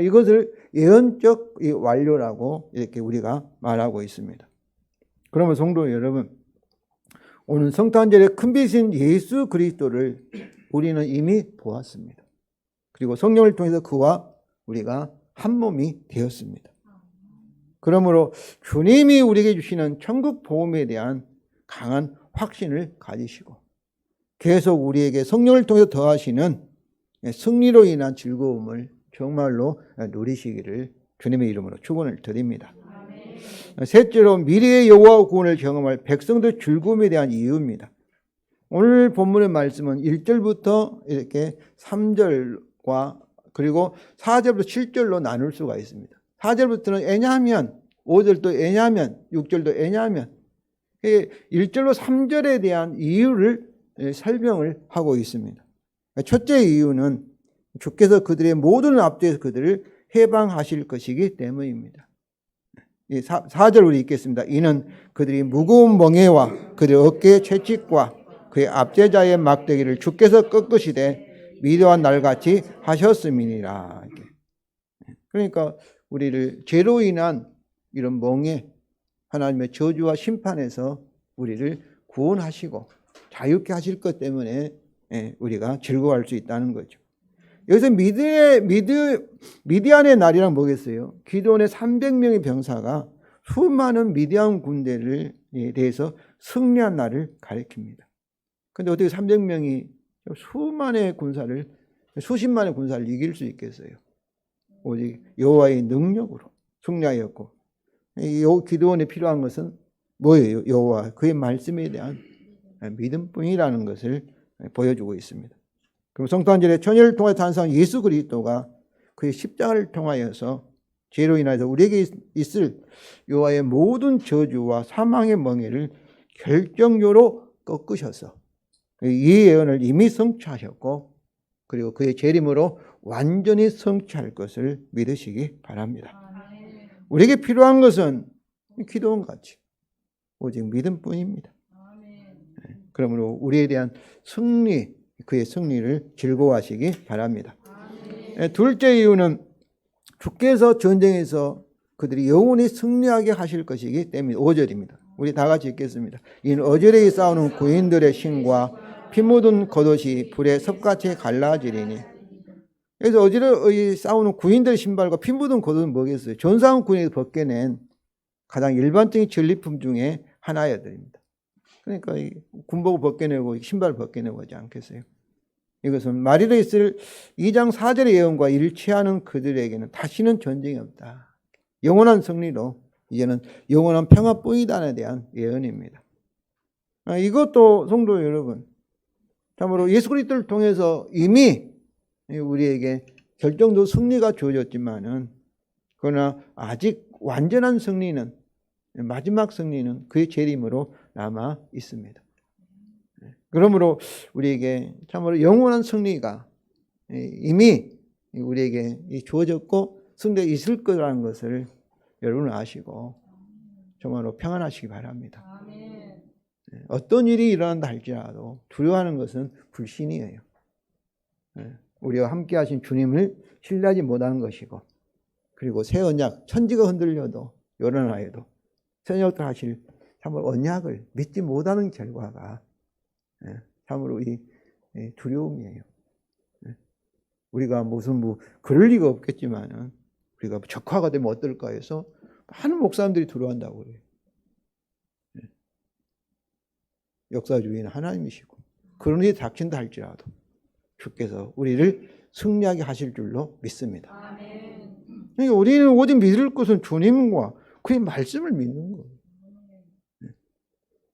이것을 예언적 완료라고 이렇게 우리가 말하고 있습니다. 그러면 성도 여러분, 오늘 성탄절의 큰 빛인 예수 그리스도를 우리는 이미 보았습니다. 그리고 성령을 통해서 그와 우리가 한 몸이 되었습니다. 그러므로 주님이 우리에게 주시는 천국 복음에 대한 강한 확신을 가지시고 계속 우리에게 성령을 통해서 더하시는 승리로 인한 즐거움을 정말로 누리시기를 주님의 이름으로 축원을 드립니다. 셋째로 미래의 여호와 구원을 경험할 백성들 즐거움에 대한 이유입니다. 오늘 본문의 말씀은 1절부터 이렇게 3절과 그리고 4절부터 7절로 나눌 수가 있습니다. 4절부터는 왜냐하면, 5절도 왜냐하면, 6절도 왜냐하면 1절로 3절에 대한 이유를 설명을 하고 있습니다. 첫째 이유는 주께서 그들의 모든 압제에서 그들을 해방하실 것이기 때문입니다. 4절 우리 읽겠습니다. 이는 그들이 무거운 멍에와 그들의 어깨의 채찍과 그의 압제자의 막대기를 주께서 꺾으시되 미래한 날같이 하셨음이니라. 그러니까 우리를 죄로 인한 이런 멍에 하나님의 저주와 심판에서 우리를 구원하시고 자유케 하실 것 때문에 우리가 즐거워할 수 있다는 거죠. 여기서 미디안의 날이란 뭐겠어요? 기드온의 300명의 병사가 수많은 미디안 군대에 대해서 승리한 날을 가리킵니다. 그런데 어떻게 300명이 수십만의 군사를 이길 수 있겠어요? 오직 여호와의 능력으로 승리하였고, 기드온에 필요한 것은 뭐예요? 여호와 그의 말씀에 대한 믿음뿐이라는 것을 보여주고 있습니다. 그럼 성도 한 절에 천일을 통해 탄생한 예수 그리스도가 그의 십자가를 통하여서 죄로 인하여서 우리에게 있을 여호와의 모든 저주와 사망의 멍에를 결정적으로 꺾으셔서 이 예언을 이미 성취하셨고, 그리고 그의 재림으로 완전히 성취할 것을 믿으시기 바랍니다. 우리에게 필요한 것은 기도원 같이 오직 믿음뿐입니다. 그러므로 우리에 대한 승리, 그의 승리를 즐거워하시기 바랍니다. 둘째 이유는 주께서 전쟁에서 그들이 영원히 승리하게 하실 것이기 때문에 5절입니다. 우리 다 같이 읽겠습니다. 이는 어절에 싸우는 구인들의 신과 피 묻은 겉옷이 불에 섭같이 갈라지리니. 그래서 어절에 싸우는 구인들의 신발과 피 묻은 겉옷은 뭐겠어요? 전사한 군에서 벗겨낸 가장 일반적인 전리품 중에 하나여드립니다. 그러니까 군복을 벗겨내고 신발을 벗겨내고 하지 않겠어요? 이것은 말일에 있을 2장 4절의 예언과 일치하는 그들에게는 다시는 전쟁이 없다. 영원한 승리로 이제는 영원한 평화뿐이다에 대한 예언입니다. 이것도 성도 여러분, 참으로 예수 그리스도를 통해서 이미 우리에게 결정적 승리가 주어졌지만은, 그러나 아직 완전한 승리는, 마지막 승리는 그의 재림으로 남아 있습니다. 그러므로 우리에게 참으로 영원한 승리가 이미 우리에게 주어졌고 승리가 있을 거라는 것을 여러분은 아시고 정말로 평안하시기 바랍니다. 어떤 일이 일어난다 할지라도 두려워하는 것은 불신이에요. 우리와 함께 하신 주님을 신뢰하지 못하는 것이고, 그리고 새 언약, 천지가 흔들려도 요란하여도 새 언약을 하실 참으로 언약을 믿지 못하는 결과가 참으로 이 두려움이에요. 우리가 무슨 그럴 리가 없겠지만은 우리가 적화가 되면 어떨까 해서 많은 목사님들이 두려워한다고 그래요. 역사주의는 하나님이시고 그런 일이 닥친다 할지라도 주께서 우리를 승리하게 하실 줄로 믿습니다. 그러니까 우리는 오직 믿을 것은 주님과 그의 말씀을 믿는 거예요.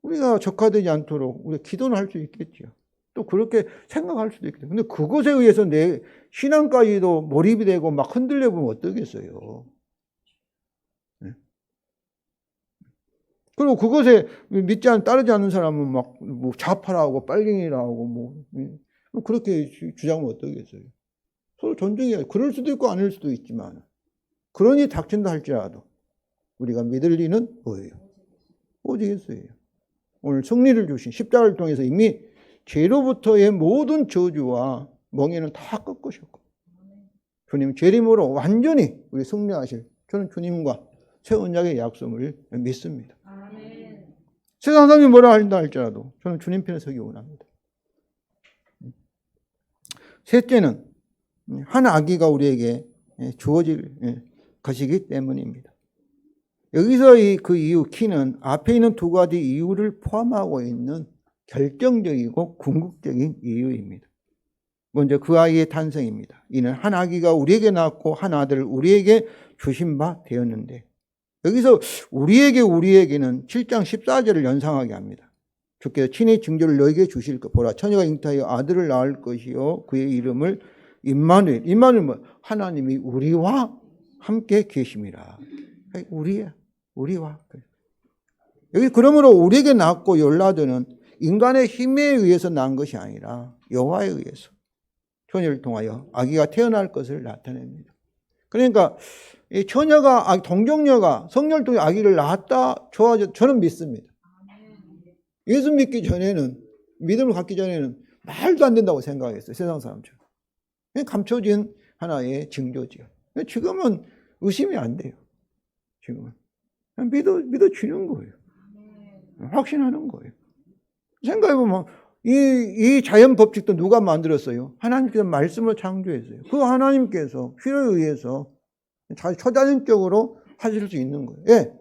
우리가 적화되지 않도록 우리가 기도는 할 수 있겠죠. 또 그렇게 생각할 수도 있겠죠. 근데 그것에 의해서 내 신앙까지도 몰입이 되고 막 흔들려 보면 어떠겠어요. 그리고 그것에 따르지 않는 사람은 막 좌파라 하고 빨갱이라 하고 그렇게 주장하면 어떠겠어요. 서로 존중해야 그럴 수도 있고 아닐 수도 있지만, 그러니 닥친다 할지라도 우리가 믿을 리는 뭐예요? 오직 예수예요. 오늘 승리를 주신 십자가를 통해서 이미 죄로부터의 모든 저주와 멍에는 다 꺾으셨고, 주님 재림으로 완전히 우리 승리하실, 저는 주님과 새 언약의 약속을 믿습니다. 세상 사람이 뭐라 한다 할지라도 저는 주님 편에 서기 원합니다. 셋째는 한 아기가 우리에게 주어질 것이기 때문입니다. 여기서 그 이유, 키는 앞에 있는 두 가지 이유를 포함하고 있는 결정적이고 궁극적인 이유입니다. 먼저 그 아이의 탄생입니다. 이는 한 아기가 우리에게 낳았고 한 아들을 우리에게 주신 바 되었는데, 여기서 우리에게는 7장 14절을 연상하게 합니다. 주께서 친히 징조를 너에게 주실 것, 보라 처녀가 잉태하여 아들을 낳을 것이요 그의 이름을 임마누엘. 임마누엘 뭐 하나님이 우리와 함께 계심이라. 우리와. 여기 그러므로 우리에게 낳고 열나드는 인간의 힘에 의해서 낳은 것이 아니라 여호와에 의해서 처녀를 통하여 아기가 태어날 것을 나타냅니다. 그러니까 이 처녀가, 동정녀가 성령을 통해 아기를 낳았다, 저는 믿습니다. 예수 믿기 전에는, 믿음을 갖기 전에는 말도 안 된다고 생각했어요. 세상 사람처럼. 감춰진 하나의 징조지요. 지금은 의심이 안 돼요. 지금은. 믿어지는 거예요. 확신하는 거예요. 생각해보면 이 자연 법칙도 누가 만들었어요? 하나님께서 말씀을 창조했어요. 그 하나님께서 필요에 의해서 초자연적으로 하실 수 있는 거예요. 예.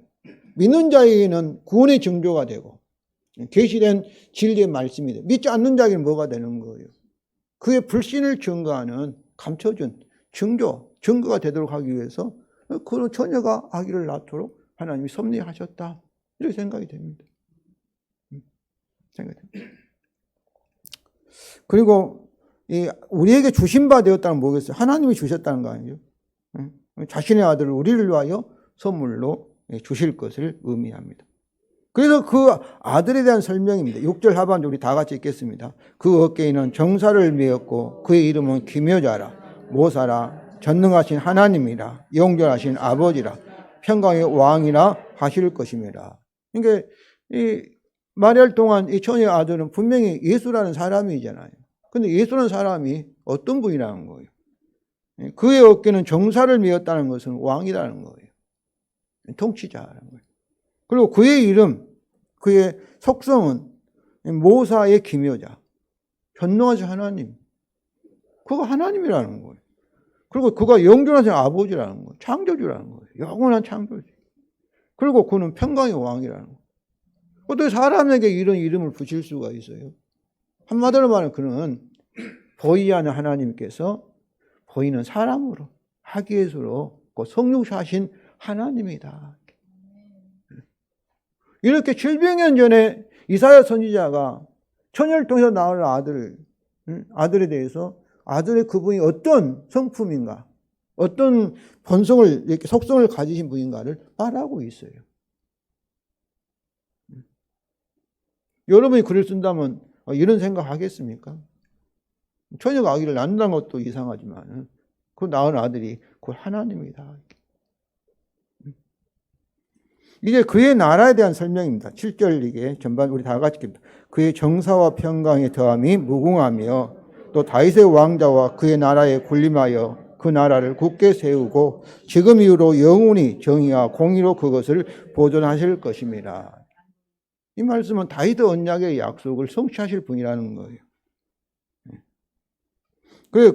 믿는 자에게는 구원의 징조가 되고 계시된 진리의 말씀이 돼요. 믿지 않는 자에게는 뭐가 되는 거예요? 그의 불신을 증거하는 감춰준 증거가 되도록 하기 위해서 그 처녀가 아기를 낳도록 하나님이 섭리하셨다. 이렇게 생각이 됩니다. 그리고 우리에게 주신 바 되었다는 뭐겠어요? 하나님이 주셨다는 거 아니에요? 자신의 아들을 우리를 위하여 선물로 주실 것을 의미합니다. 그래서 그 아들에 대한 설명입니다. 6절 하반절 우리 다 같이 읽겠습니다. 그 어깨에는 정사를 메었고 그의 이름은 기묘자라 모사라 전능하신 하나님이라 영존하신 아버지라 평강의 왕이라 하실 것입니다. 그러니까 이 말할 동안 이 처녀의 아들은 분명히 예수라는 사람이잖아요. 근데 예수라는 사람이 어떤 분이라는 거예요? 그의 어깨는 정사를 메었다는 것은 왕이라는 거예요. 통치자라는 거예요. 그리고 그의 이름, 그의 속성은 모사의 기묘자, 전능하신 하나님. 그가 하나님이라는 거예요. 그리고 그가 영존하신 아버지라는 거예요. 창조주라는 거예요. 영원한 창조주. 그리고 그는 평강의 왕이라는 거예요. 어떻게 사람에게 이런 이름을 붙일 수가 있어요? 한마디로 말하면 그는 보이지 않는 하나님께서 보이는 사람으로 하기에서로 성육하신 하나님이다. 이렇게 700년 전에 이사야 선지자가 처녀를 통해서 낳을 아들에 대해서 아들의 그분이 어떤 성품인가, 어떤 본성을, 이렇게 속성을 가지신 분인가를 말하고 있어요. 여러분이 글을 쓴다면 이런 생각 하겠습니까? 처녀가 아기를 낳는다는 것도 이상하지만 그 낳은 아들이 그 하나님이다. 이제 그의 나라에 대한 설명입니다. 7절 이게 전반 우리 다 같이 읽습니다. 그의 정사와 평강의 더함이 무궁하며 또 다윗의 왕자와 그의 나라에 군림하여 그 나라를 굳게 세우고 지금 이후로 영원히 정의와 공의로 그것을 보존하실 것입니다. 이 말씀은 다윗 언약의 약속을 성취하실 분이라는 거예요.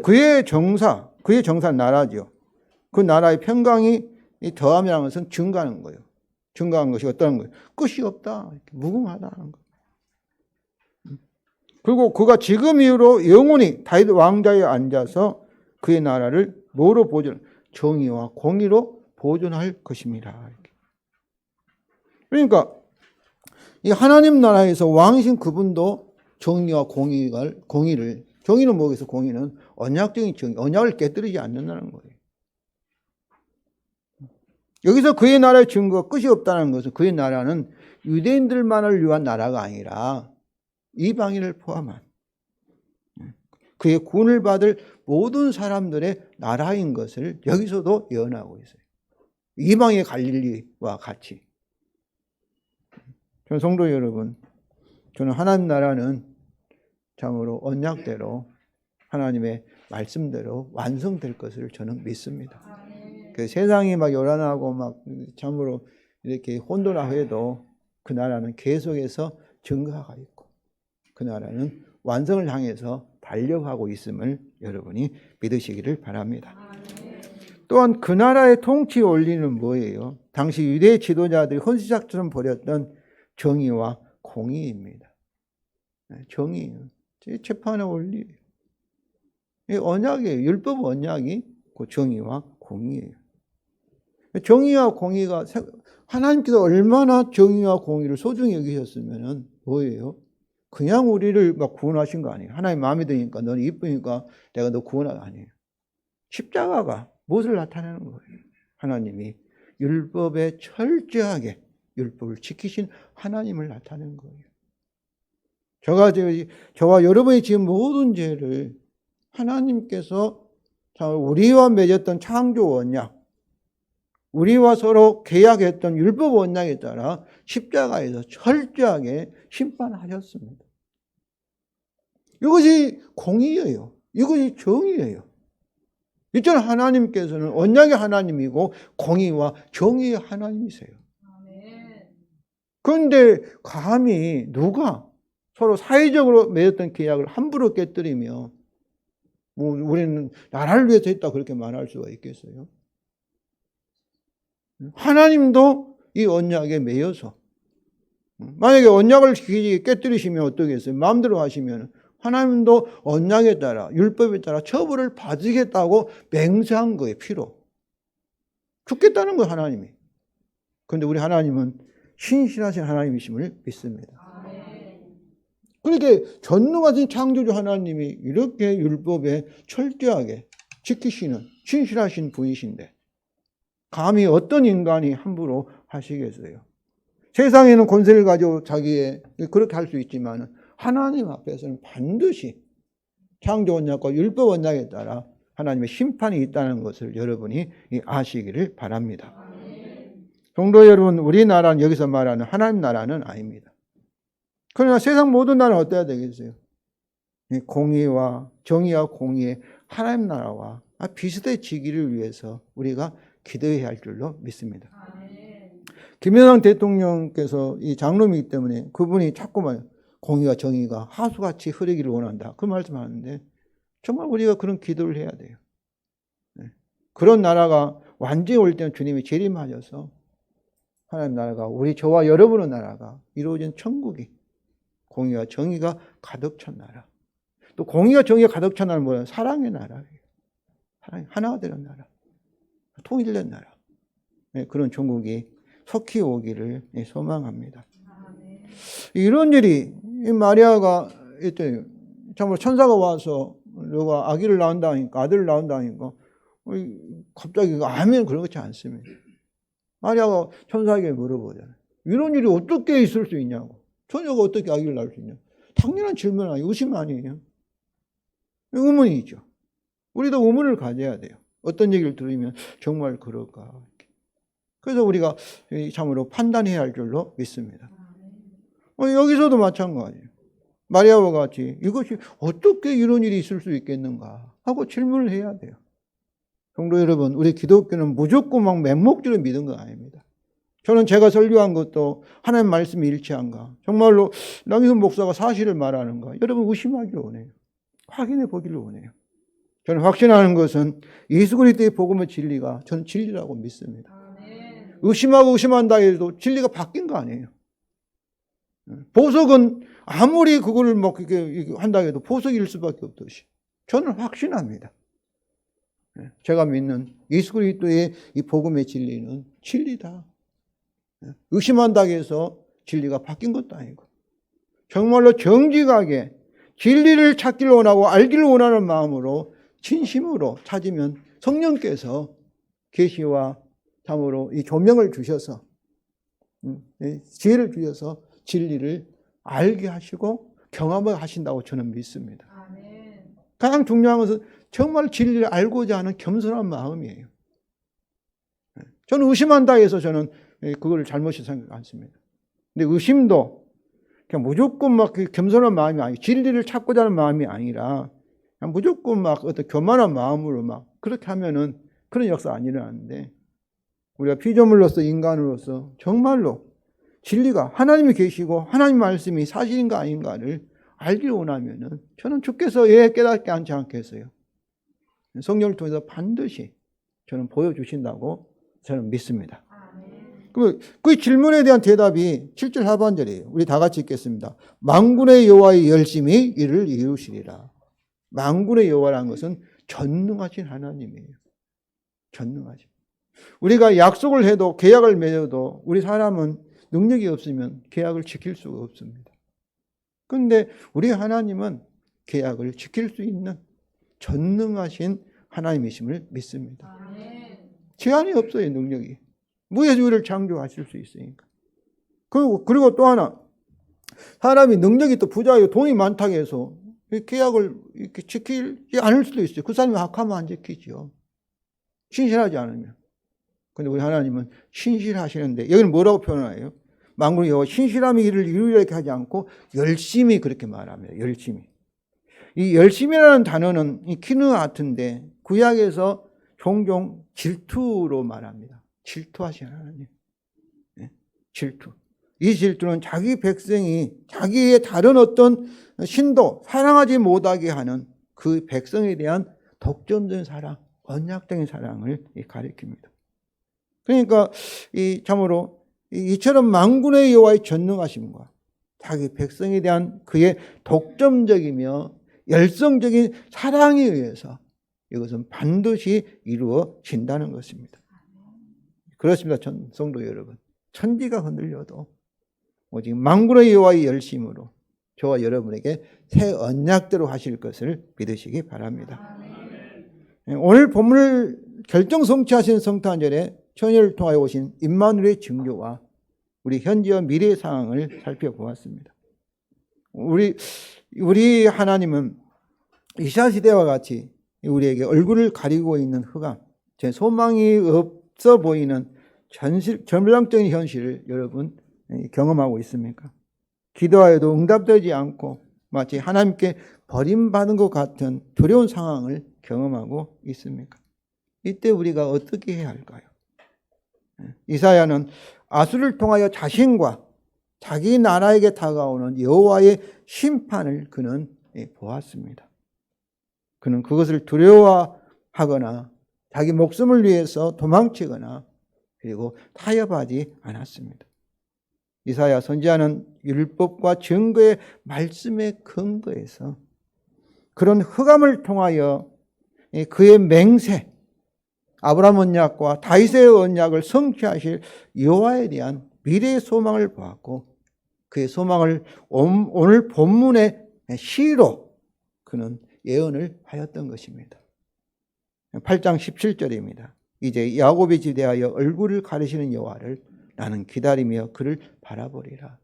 그의 정사 나라죠. 그 나라의 평강이 더함이라는 것은 증가하는 거예요. 증가한 것이 어떠한 거예요? 끝이 없다. 무궁하다는 거예요. 그리고 그가 지금 이후로 영원히 다윗 왕자에 앉아서 그의 나라를 뭐로 정의와 공의로 보존할 것입니다. 그러니까 이 하나님 나라에서 왕이신 그분도 정의와 공의를 정의는 뭐겠어요? 공의는 언약적인 정의, 언약을 깨뜨리지 않는다는 거예요. 여기서 그의 나라의 증거가 끝이 없다는 것은 그의 나라는 유대인들만을 위한 나라가 아니라 이방인을 포함한 그의 구원을 받을 모든 사람들의 나라인 것을 여기서도 예언하고 있어요. 이방의 갈릴리와 같이. 저는 성도 여러분, 저는 하나님 나라는 참으로 언약대로 하나님의 말씀대로 완성될 것을 저는 믿습니다. 그 세상이 막 요란하고 막 참으로 이렇게 혼돈하해도 그 나라는 계속해서 증거가 있고 그 나라는 완성을 향해서 달려가고 있음을 여러분이 믿으시기를 바랍니다. 또한 그 나라의 통치 원리는 뭐예요? 당시 유대 지도자들이 헌시작처럼 벌였던 정의와 공의입니다. 정의, 재판의 원리, 언약이에요. 율법 언약이 그 정의와 공의예요. 정의와 공의가 하나님께서 얼마나 정의와 공의를 소중히 여기셨으면 뭐예요? 그냥 우리를 막 구원하신 거 아니에요. 하나님 마음에 드니까 너는 이쁘니까 내가 너 구원한 거 아니에요. 십자가가 무엇을 나타내는 거예요? 하나님이 율법에 철저하게 율법을 지키신 하나님을 나타내는 거예요. 저와 여러분이 지금 모든 죄를 하나님께서 우리와 맺었던 창조 언약, 우리와 서로 계약했던 율법 언약에 따라 십자가에서 철저하게 심판하셨습니다. 이것이 공의예요. 이것이 정의예요. 이처럼 하나님께서는 언약의 하나님이고 공의와 정의의 하나님이세요. 그런데 감히 누가 서로 사회적으로 맺었던 계약을 함부로 깨뜨리며 뭐 우리는 나라를 위해서 했다 그렇게 말할 수가 있겠어요? 하나님도 이 언약에 매여서 만약에 언약을 깨뜨리시면 어떻겠어요? 마음대로 하시면 하나님도 언약에 따라 율법에 따라 처벌을 받으겠다고 맹세한 거예요. 피로. 죽겠다는 거예요. 하나님이. 그런데 우리 하나님은 신실하신 하나님이심을 믿습니다. 그렇게 전능하신 창조주 하나님이 이렇게 율법에 철저하게 지키시는 신실하신 분이신데 감히 어떤 인간이 함부로 하시겠어요? 세상에는 권세를 가지고 자기의 그렇게 할 수 있지만 하나님 앞에서는 반드시 창조 언약과 율법 언약에 따라 하나님의 심판이 있다는 것을 여러분이 아시기를 바랍니다. 성도 여러분, 우리나라는 여기서 말하는 하나님 나라는 아닙니다. 그러나 세상 모든 나라는 어때야 되겠어요? 공의와 정의와 공의의 하나님 나라와 비슷해지기를 위해서 우리가 기도해야 할 줄로 믿습니다. 김영삼 대통령께서 이 장로이기 때문에 그분이 자꾸만 공의와 정의가 하수같이 흐르기를 원한다. 그 말씀하는데 정말 우리가 그런 기도를 해야 돼요. 그런 나라가 완전히 올 때는 주님이 재림하셔서 하나님 나라가 우리 저와 여러분의 나라가 이루어진 천국이 공의와 정의가 가득 찬 나라. 또 공의와 정의가 가득 찬 나라는 뭐예요? 사랑의 나라예요. 사랑이 하나가 되는 나라. 통일된 나라. 그런 천국이 속히 오기를 소망합니다. 이런 일이 마리아가 이때 참으로 천사가 와서 너가 아기를 낳는다 하니까 아들을 낳는다 하니까 갑자기 아멘 그런 것이 않습니다. 마리아가 천사에게 물어보잖아요. 이런 일이 어떻게 있을 수 있냐고. 처녀가 어떻게 아기를 낳을 수 있냐. 당연한 질문 아니에요. 의심 아니에요. 의문이죠. 우리도 의문을 가져야 돼요. 어떤 얘기를 들으면 정말 그럴까. 그래서 우리가 참으로 판단해야 할 줄로 믿습니다. 여기서도 마찬가지예요. 마리아와 같이 이것이 어떻게 이런 일이 있을 수 있겠는가 하고 질문을 해야 돼요. 성도 여러분, 우리 기독교는 무조건 막 맹목적으로 믿은 거 아닙니다. 저는 제가 설교한 것도 하나님 말씀이 일치한가, 정말로 남희순 목사가 사실을 말하는가, 여러분 의심하기를 원해요. 확인해 보기를 원해요. 저는 확신하는 것은 예수 그리스도의 복음의 진리가 저는 진리라고 믿습니다. 의심하고 의심한다 해도 진리가 바뀐 거 아니에요. 보석은 아무리 그걸 뭐 그렇게 한다 해도 보석일 수밖에 없듯이 저는 확신합니다. 제가 믿는 예수 그리스도의 이 복음의 진리는 진리다. 의심한다고 해서 진리가 바뀐 것도 아니고 정말로 정직하게 진리를 찾기를 원하고 알기를 원하는 마음으로 진심으로 찾으면 성령께서 계시와 참으로 이 조명을 주셔서 지혜를 주셔서 진리를 알게 하시고 경험을 하신다고 저는 믿습니다. 가장 중요한 것은 정말 진리를 알고자 하는 겸손한 마음이에요. 저는 의심한다 해서 저는 그걸 잘못이 생각 않습니다. 근데 의심도 그냥 무조건 막 겸손한 마음이 아니고 진리를 찾고자 하는 마음이 아니라 그냥 무조건 막 어떤 교만한 마음으로 막 그렇게 하면은 그런 역사 안 일어나는데 우리가 피조물로서 인간으로서 정말로 진리가 하나님이 계시고 하나님 말씀이 사실인가 아닌가를 알기를 원하면은 저는 주께서 깨닫게 하지 않겠어요. 성령을 통해서 반드시 저는 보여주신다고 저는 믿습니다. 그 질문에 대한 대답이 7절 하반절이에요. 우리 다 같이 읽겠습니다. 만군의 여호와의 열심히 이를 이루시리라. 만군의 여호와라는 것은 전능하신 하나님이에요. 전능하신. 우리가 약속을 해도 계약을 맺어도 우리 사람은 능력이 없으면 계약을 지킬 수가 없습니다. 그런데 우리 하나님은 계약을 지킬 수 있는 전능하신 하나님이심을 믿습니다. 제한이 없어요. 능력이. 무에서 유를 창조하실 수 있으니까. 그리고 또 하나 사람이 능력이 또 부자요 돈이 많다고 해서 계약을 이렇게 지키지 않을 수도 있어요. 그 사람이 악하면 안 지키죠. 신실하지 않으면. 근데 우리 하나님은 신실하시는데 여기는 뭐라고 표현해요? 만군의 여호와 신실함이 이를 이루려고 하지 않고 열심히 그렇게 말합니다. 열심히. 이 열심이라는 단어는 이 키누아트인데 구약에서 종종 질투로 말합니다. 질투하시는 하나님. 네? 질투. 이 질투는 자기 백성이 자기의 다른 어떤 신도 사랑하지 못하게 하는 그 백성에 대한 독점적인 사랑, 언약적인 사랑을 가리킵니다. 그러니까 참으로 이처럼 만군의 여호와의 전능하심과 자기 백성에 대한 그의 독점적이며 열성적인 사랑에 의해서 이것은 반드시 이루어진다는 것입니다. 그렇습니다. 성도 여러분. 천지가 흔들려도 오직 만군의 여호와의 열심으로 저와 여러분에게 새 언약대로 하실 것을 믿으시기 바랍니다. 오늘 본문을 결정 성취하신 성탄절에 천일을 통하여 오신 임마누엘의 증거와 우리 현재와 미래의 상황을 살펴보았습니다. 우리 하나님은 이스라엘 시대와 같이 우리에게 얼굴을 가리고 있는 흑암, 제 소망이 없어 보이는 절망적인 현실을 여러분 경험하고 있습니까? 기도하여도 응답되지 않고 마치 하나님께 버림받은 것 같은 두려운 상황을 경험하고 있습니까? 이때 우리가 어떻게 해야 할까요? 이사야는 아수를 통하여 자신과 자기 나라에게 다가오는 여호와의 심판을 그는 보았습니다. 그는 그것을 두려워하거나 자기 목숨을 위해서 도망치거나 그리고 타협하지 않았습니다. 이사야 선지자는 율법과 증거의 말씀에 근거해서 그런 흑암을 통하여 그의 맹세, 아브라함 언약과 다윗의 언약을 성취하실 여호와에 대한 미래의 소망을 보았고 그의 소망을 오늘 본문의 시로 그는 예언을 하였던 것입니다. 8장 17절입니다. 이제 야곱의 집에 대하여 얼굴을 가리시는 여호와를 나는 기다리며 그를 바라보리라.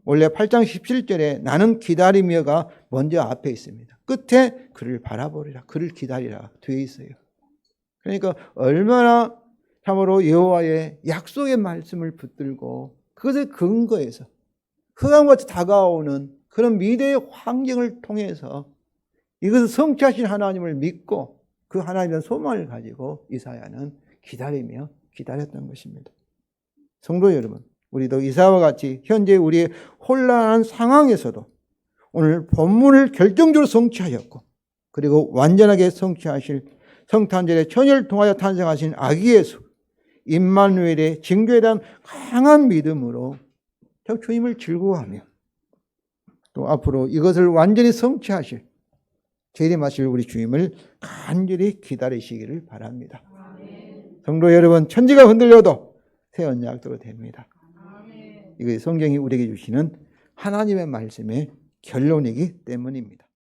원래 8장 17절에 나는 기다리며가 먼저 앞에 있습니다. 끝에 그를 바라보리라, 그를 기다리라 뒤에 있어요. 그러니까 얼마나 참으로 여호와의 약속의 말씀을 붙들고 그것에 근거해서 흑암같이 다가오는 그런 미래의 환경을 통해서 이것을 성취하신 하나님을 믿고 그 하나님의 소망을 가지고 이사야는 기다리며 기다렸던 것입니다. 성도 여러분, 우리도 이사야와 같이 현재 우리의 혼란한 상황에서도 오늘 본문을 결정적으로 성취하였고 그리고 완전하게 성취하실 성탄절에 천일을 통하여 탄생하신 아기 예수 임마누엘의 징조에 대한 강한 믿음으로 주님을 즐거워하며 또 앞으로 이것을 완전히 성취하실 재림하실 우리 주님을 간절히 기다리시기를 바랍니다. 성도 여러분, 천지가 흔들려도 새 언약대로 됩니다. 이것이 성경이 우리에게 주시는 하나님의 말씀의 결론이기 때문입니다.